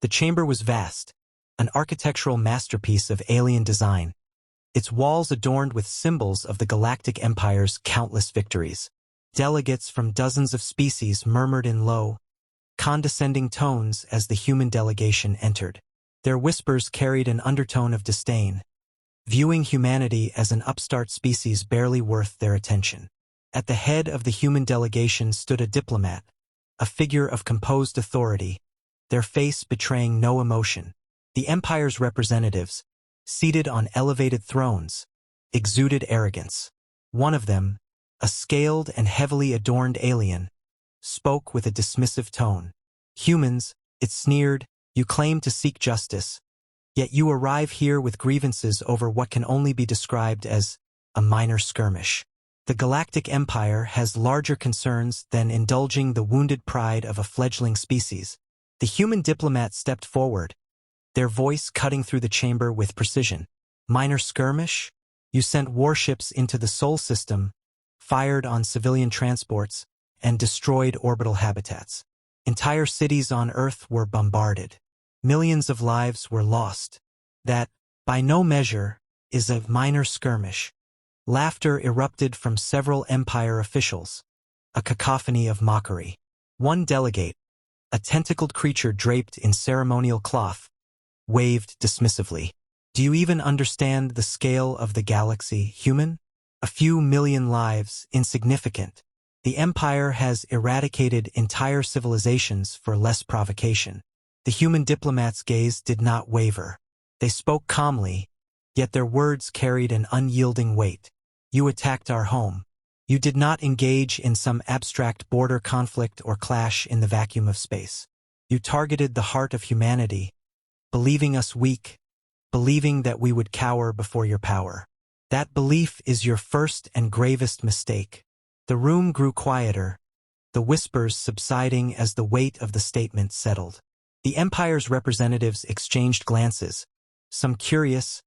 The chamber was vast, an architectural masterpiece of alien design, its walls adorned with symbols of the Galactic Empire's countless victories. Delegates from dozens of species murmured in low, condescending tones as the human delegation entered. Their whispers carried an undertone of disdain, viewing humanity as an upstart species barely worth their attention. At the head of the human delegation stood a diplomat, a figure of composed authority, their face betraying no emotion. The Empire's representatives, seated on elevated thrones, exuded arrogance. One of them, a scaled and heavily adorned alien, spoke with a dismissive tone. "Humans," it sneered, "you claim to seek justice, yet you arrive here with grievances over what can only be described as a minor skirmish. The Galactic Empire has larger concerns than indulging the wounded pride of a fledgling species." The human diplomat stepped forward, their voice cutting through the chamber with precision. "Minor skirmish? You sent warships into the Sol system, fired on civilian transports, and destroyed orbital habitats. Entire cities on Earth were bombarded. Millions of lives were lost. That, by no measure, is a minor skirmish." Laughter erupted from several Empire officials, a cacophony of mockery. One delegate, a tentacled creature draped in ceremonial cloth, waved dismissively. "Do you even understand the scale of the galaxy, human? A few million lives, insignificant. The Empire has eradicated entire civilizations for less provocation." The human diplomat's gaze did not waver. They spoke calmly, yet their words carried an unyielding weight. "You attacked our home. You did not engage in some abstract border conflict or clash in the vacuum of space. You targeted the heart of humanity, believing us weak, believing that we would cower before your power. That belief is your first and gravest mistake." The room grew quieter, the whispers subsiding as the weight of the statement settled. The Empire's representatives exchanged glances, some curious,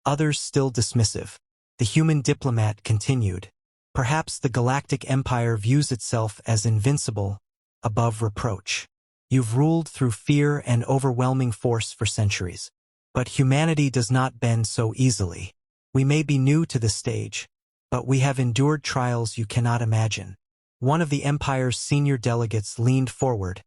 others still dismissive. The human diplomat continued. "Perhaps the Galactic Empire views itself as invincible, above reproach. You've ruled through fear and overwhelming force for centuries. But humanity does not bend so easily. We may be new to this stage, but we have endured trials you cannot imagine." One of the Empire's senior delegates leaned forward,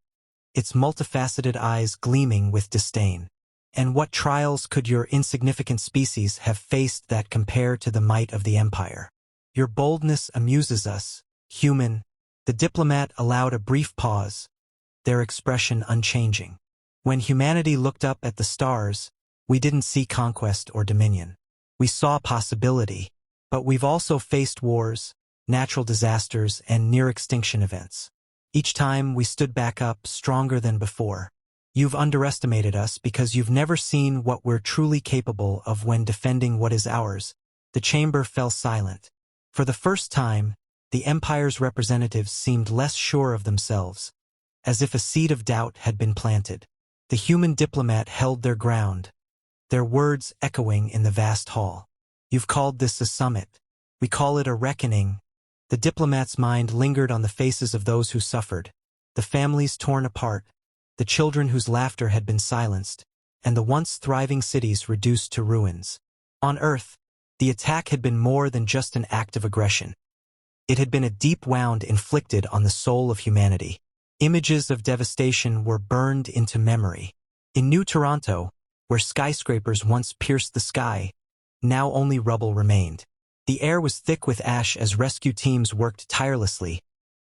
its multifaceted eyes gleaming with disdain. "And what trials could your insignificant species have faced that compare to the might of the Empire? Your boldness amuses us, human." The diplomat allowed a brief pause, their expression unchanging. "When humanity looked up at the stars, we didn't see conquest or dominion. We saw possibility, but we've also faced wars, natural disasters, and near-extinction events. Each time we stood back up stronger than before. You've underestimated us because you've never seen what we're truly capable of when defending what is ours." The chamber fell silent. For the first time, the Empire's representatives seemed less sure of themselves, as if a seed of doubt had been planted. The human diplomat held their ground, their words echoing in the vast hall. "You've called this a summit. We call it a reckoning." The diplomat's mind lingered on the faces of those who suffered, the families torn apart, the children whose laughter had been silenced, and the once thriving cities reduced to ruins. On Earth, the attack had been more than just an act of aggression. It had been a deep wound inflicted on the soul of humanity. Images of devastation were burned into memory. In New Toronto, where skyscrapers once pierced the sky, now only rubble remained. The air was thick with ash as rescue teams worked tirelessly,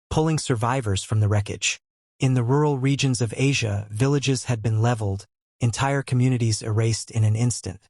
pulling survivors from the wreckage. In the rural regions of Asia, villages had been leveled, entire communities erased in an instant.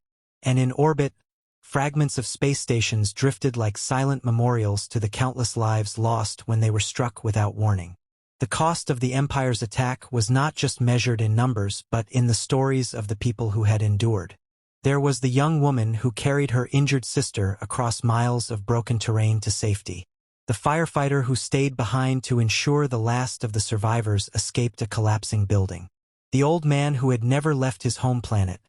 And in orbit, fragments of space stations drifted like silent memorials to the countless lives lost when they were struck without warning. The cost of the Empire's attack was not just measured in numbers but in the stories of the people who had endured. There was the young woman who carried her injured sister across miles of broken terrain to safety. The firefighter who stayed behind to ensure the last of the survivors escaped a collapsing building. The old man who had never left his home planet,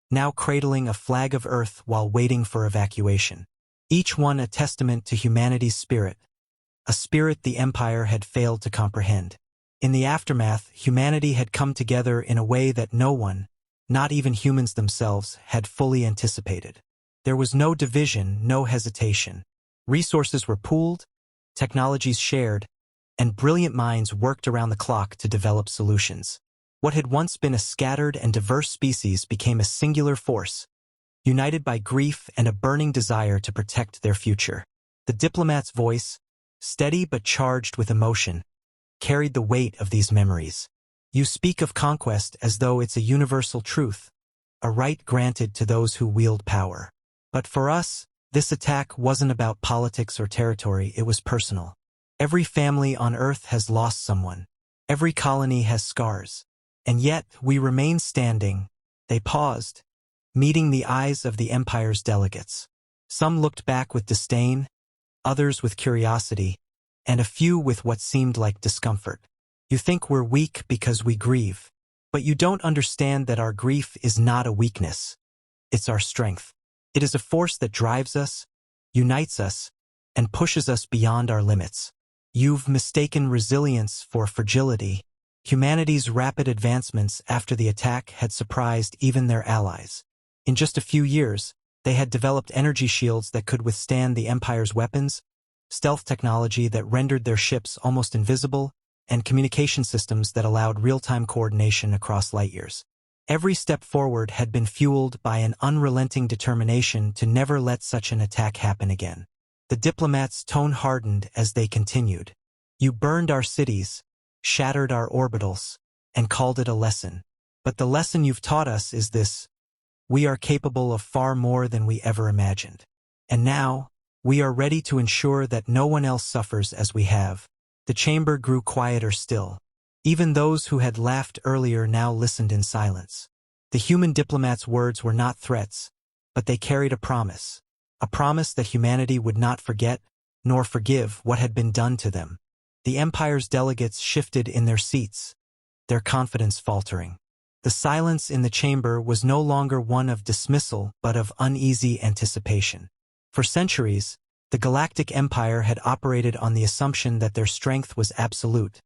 now cradling a flag of Earth while waiting for evacuation. Each one a testament to humanity's spirit, a spirit the Empire had failed to comprehend. In the aftermath, humanity had come together in a way that no one, not even humans themselves, had fully anticipated. There was no division, no hesitation. Resources were pooled, technologies shared, and brilliant minds worked around the clock to develop solutions. What had once been a scattered and diverse species became a singular force, united by grief and a burning desire to protect their future. The Diplomat's voice, steady but charged with emotion, carried the weight of these memories. You speak of conquest as though it's a universal truth, a right granted to those who wield power. But for us, this attack wasn't about politics or territory, it was personal. Every family on Earth has lost someone. Every colony has scars. And yet, we remain standing. They paused, meeting the eyes of the Empire's delegates. Some looked back with disdain, others with curiosity, and a few with what seemed like discomfort. You think we're weak because we grieve, but you don't understand that our grief is not a weakness. It's our strength. It is a force that drives us, unites us, and pushes us beyond our limits. You've mistaken resilience for fragility. Humanity's rapid advancements after the attack had surprised even their allies. In just a few years, they had developed energy shields that could withstand the Empire's weapons, stealth technology that rendered their ships almost invisible, and communication systems that allowed real-time coordination across light years. Every step forward had been fueled by an unrelenting determination to never let such an attack happen again. The Diplomat's tone hardened as they continued. You burned our cities, shattered our orbitals, and called it a lesson. But the lesson you've taught us is this: we are capable of far more than we ever imagined. And now, we are ready to ensure that no one else suffers as we have. The chamber grew quieter still. Even those who had laughed earlier now listened in silence. The human diplomat's words were not threats, but they carried a promise that humanity would not forget, nor forgive what had been done to them. The Empire's delegates shifted in their seats, their confidence faltering. The silence in the chamber was no longer one of dismissal but of uneasy anticipation. For centuries, the Galactic Empire had operated on the assumption that their strength was absolute,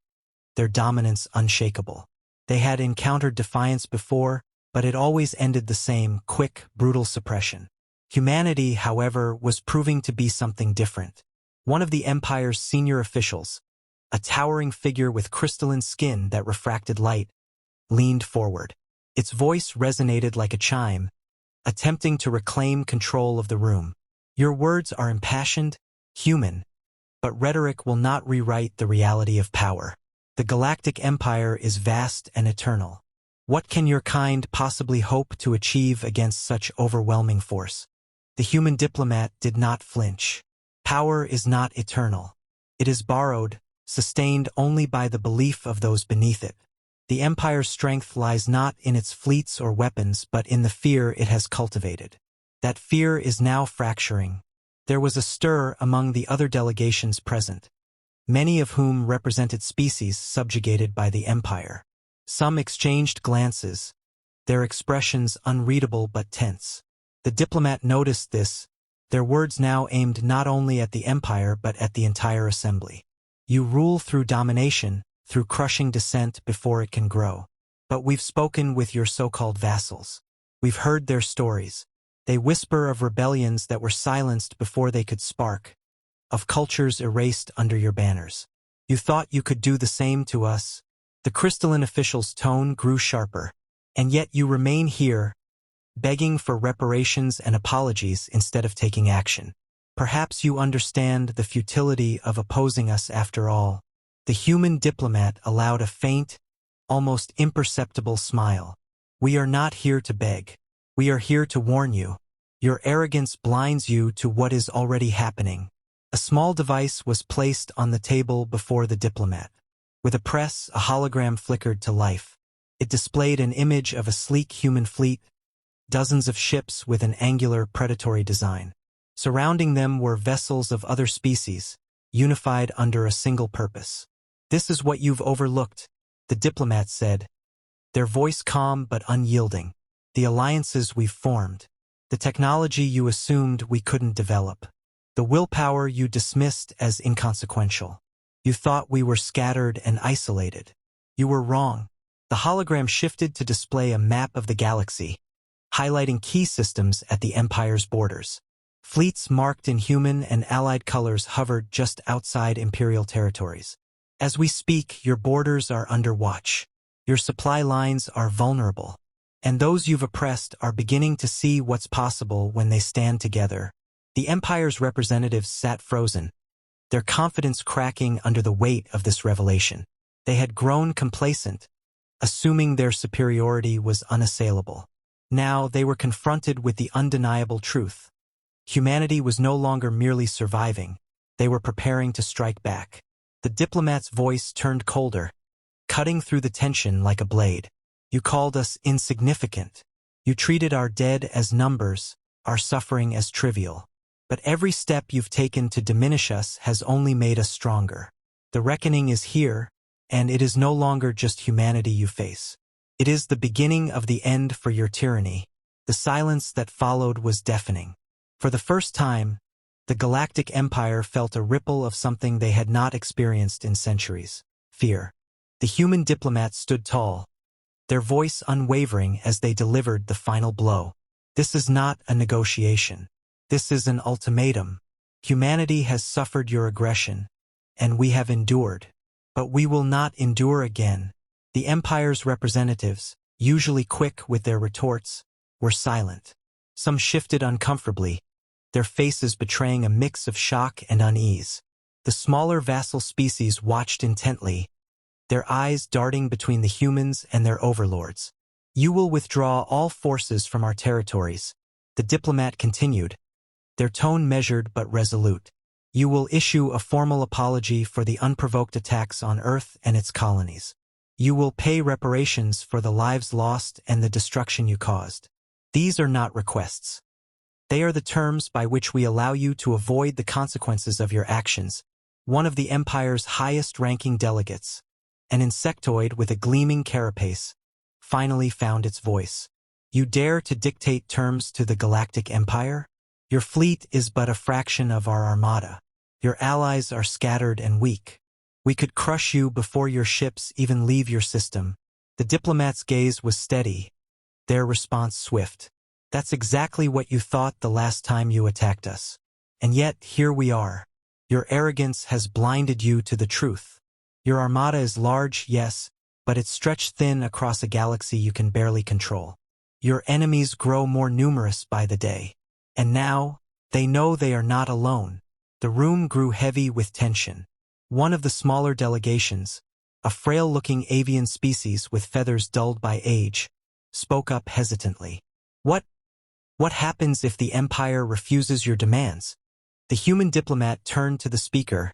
their dominance unshakable. They had encountered defiance before, but it always ended the same, quick, brutal suppression. Humanity, however, was proving to be something different. One of the Empire's senior officials, a towering figure with crystalline skin that refracted light, leaned forward. Its voice resonated like a chime, attempting to reclaim control of the room. Your words are impassioned, human, but rhetoric will not rewrite the reality of power. The Galactic Empire is vast and eternal. What can your kind possibly hope to achieve against such overwhelming force? The human diplomat did not flinch. Power is not eternal. It is borrowed, sustained only by the belief of those beneath it. The Empire's strength lies not in its fleets or weapons but in the fear it has cultivated. That fear is now fracturing. There was a stir among the other delegations present, many of whom represented species subjugated by the Empire. Some exchanged glances, their expressions unreadable but tense. The diplomat noticed this, their words now aimed not only at the Empire but at the entire assembly. You rule through domination, through crushing dissent before it can grow. But we've spoken with your so-called vassals. We've heard their stories. They whisper of rebellions that were silenced before they could spark, of cultures erased under your banners. You thought you could do the same to us. The crystalline official's tone grew sharper. And yet you remain here, begging for reparations and apologies instead of taking action. Perhaps you understand the futility of opposing us after all. The human diplomat allowed a faint, almost imperceptible smile. We are not here to beg. We are here to warn you. Your arrogance blinds you to what is already happening. A small device was placed on the table before the diplomat. With a press, a hologram flickered to life. It displayed an image of a sleek human fleet, dozens of ships with an angular predatory design. Surrounding them were vessels of other species, unified under a single purpose. This is what you've overlooked, the diplomat said, their voice calm but unyielding. The alliances we've formed, the technology you assumed we couldn't develop, the willpower you dismissed as inconsequential. You thought we were scattered and isolated. You were wrong. The hologram shifted to display a map of the galaxy, highlighting key systems at the Empire's borders. Fleets marked in human and allied colors hovered just outside Imperial territories. As we speak, your borders are under watch. Your supply lines are vulnerable. And those you've oppressed are beginning to see what's possible when they stand together. The Empire's representatives sat frozen, their confidence cracking under the weight of this revelation. They had grown complacent, assuming their superiority was unassailable. Now they were confronted with the undeniable truth. Humanity was no longer merely surviving. They were preparing to strike back. The diplomat's voice turned colder, cutting through the tension like a blade. You called us insignificant. You treated our dead as numbers, our suffering as trivial. But every step you've taken to diminish us has only made us stronger. The reckoning is here, and it is no longer just humanity you face. It is the beginning of the end for your tyranny. The silence that followed was deafening. For the first time, the Galactic Empire felt a ripple of something they had not experienced in centuries: fear. The human diplomats stood tall, their voice unwavering as they delivered the final blow. This is not a negotiation. This is an ultimatum. Humanity has suffered your aggression, and we have endured. But we will not endure again. The Empire's representatives, usually quick with their retorts, were silent. Some shifted uncomfortably, their faces betraying a mix of shock and unease. The smaller vassal species watched intently, their eyes darting between the humans and their overlords. You will withdraw all forces from our territories, the diplomat continued, their tone measured but resolute. You will issue a formal apology for the unprovoked attacks on Earth and its colonies. You will pay reparations for the lives lost and the destruction you caused. These are not requests. They are the terms by which we allow you to avoid the consequences of your actions. One of the Empire's highest-ranking delegates, an insectoid with a gleaming carapace, finally found its voice. You dare to dictate terms to the Galactic Empire? Your fleet is but a fraction of our armada. Your allies are scattered and weak. We could crush you before your ships even leave your system. The diplomat's gaze was steady, their response swift. That's exactly what you thought the last time you attacked us. And yet, here we are. Your arrogance has blinded you to the truth. Your armada is large, yes, but it's stretched thin across a galaxy you can barely control. Your enemies grow more numerous by the day. And now, they know they are not alone. The room grew heavy with tension. One of the smaller delegations, a frail-looking avian species with feathers dulled by age, spoke up hesitantly. What happens if the Empire refuses your demands? The human diplomat turned to the speaker,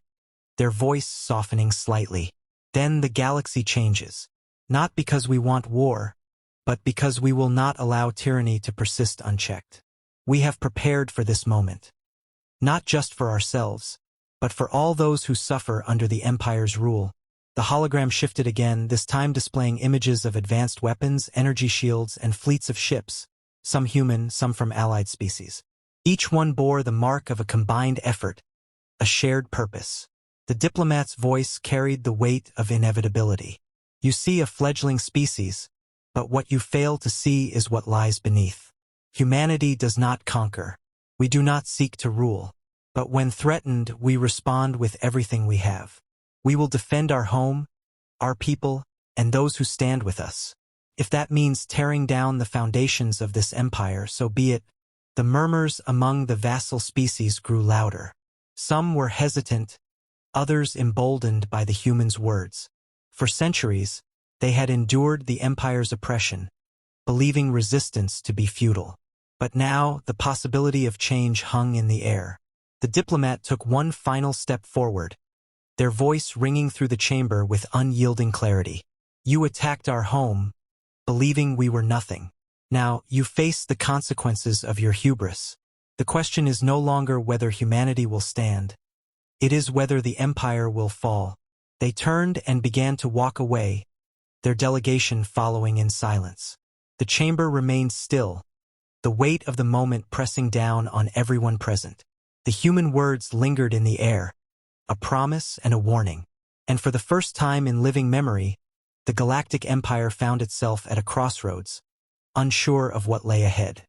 their voice softening slightly. Then the galaxy changes. Not because we want war, but because we will not allow tyranny to persist unchecked. We have prepared for this moment. Not just for ourselves, but for all those who suffer under the Empire's rule. The hologram shifted again, this time displaying images of advanced weapons, energy shields, and fleets of ships, some human, some from allied species. Each one bore the mark of a combined effort, a shared purpose. The diplomat's voice carried the weight of inevitability. You see a fledgling species, but what you fail to see is what lies beneath. Humanity does not conquer. We do not seek to rule. But when threatened, we respond with everything we have. We will defend our home, our people, and those who stand with us. If that means tearing down the foundations of this empire, so be it. The murmurs among the vassal species grew louder. Some were hesitant, others emboldened by the humans' words. For centuries, they had endured the empire's oppression, believing resistance to be futile. But now, the possibility of change hung in the air. The diplomat took one final step forward, their voice ringing through the chamber with unyielding clarity. You attacked our home, believing we were nothing. Now, you face the consequences of your hubris. The question is no longer whether humanity will stand. It is whether the empire will fall. They turned and began to walk away, their delegation following in silence. The chamber remained still, the weight of the moment pressing down on everyone present. The human words lingered in the air, a promise and a warning. And for the first time in living memory, the Galactic Empire found itself at a crossroads, unsure of what lay ahead.